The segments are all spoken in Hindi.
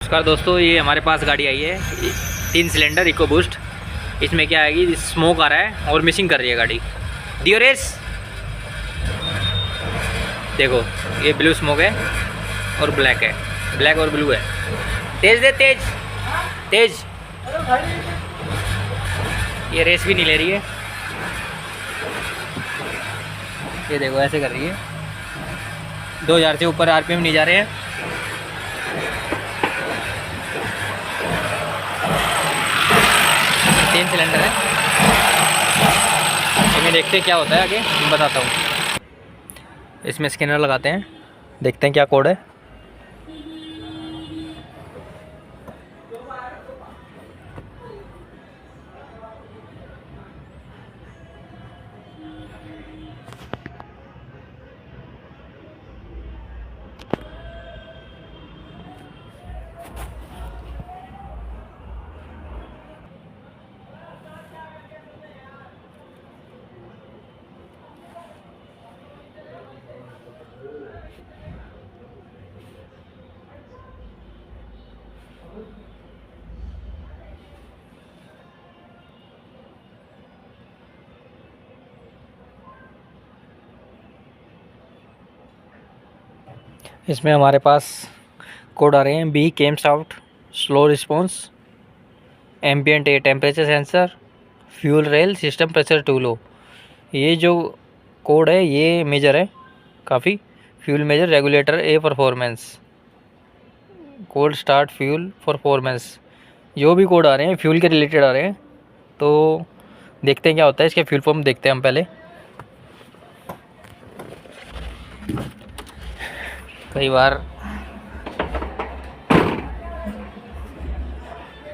नमस्कार दोस्तों, ये हमारे पास गाड़ी आई है 3 सिलेंडर इको बूस्ट। इसमें क्या आएगी, स्मोक आ रहा है और मिसिंग कर रही है गाड़ी। दियो रेस, देखो ये ब्लू स्मोक है और ब्लैक है, ब्लैक और ब्लू है। तेज दे, तेज तेज। ये रेस भी नहीं ले रही है, ये देखो ऐसे कर रही है। 2000 से ऊपर आरपीएम नहीं जा रहे हैं। तीन सिलेंडर है, इसमें देखते हैं क्या होता है, आगे मैं बताता हूँ। इसमें स्कैनर लगाते हैं, देखते हैं क्या कोड है। इसमें हमारे पास कोड आ रहे हैं: B cams out, slow response, ambient air temperature sensor, fuel rail system pressure too low. ये जो कोड है ये मेजर है काफ़ी। Fuel major regulator a performance, cold start fuel performance. जो भी कोड आ रहे हैं फ्यूल के रिलेटेड आ रहे हैं, तो देखते हैं क्या होता है। इसके फ्यूल पंप देखते हैं हम पहले। कई बार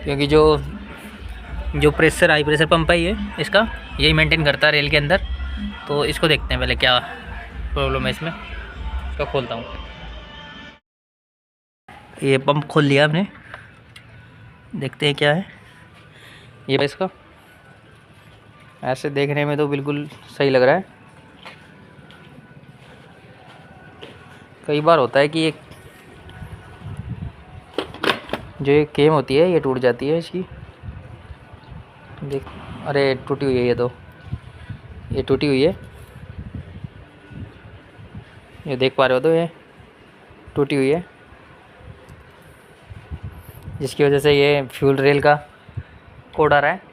क्योंकि जो प्रेशर हाई प्रेशर पंप है ये इसका यही मेंटेन करता है रेल के अंदर, तो इसको देखते हैं पहले क्या प्रॉब्लम है इसमें। इसको खोलता हूँ। ये पंप खोल लिया हमने, देखते हैं क्या है ये। इसका ऐसे देखने में तो बिल्कुल सही लग रहा है। कई बार होता है कि एक जो ये केम होती है ये टूट जाती है इसकी। देख, अरे टूटी हुई है ये, तो ये टूटी हुई है, ये देख पा रहे हो, तो ये टूटी हुई है, जिसकी वजह से ये फ्यूल रेल का कोड आ रहा है।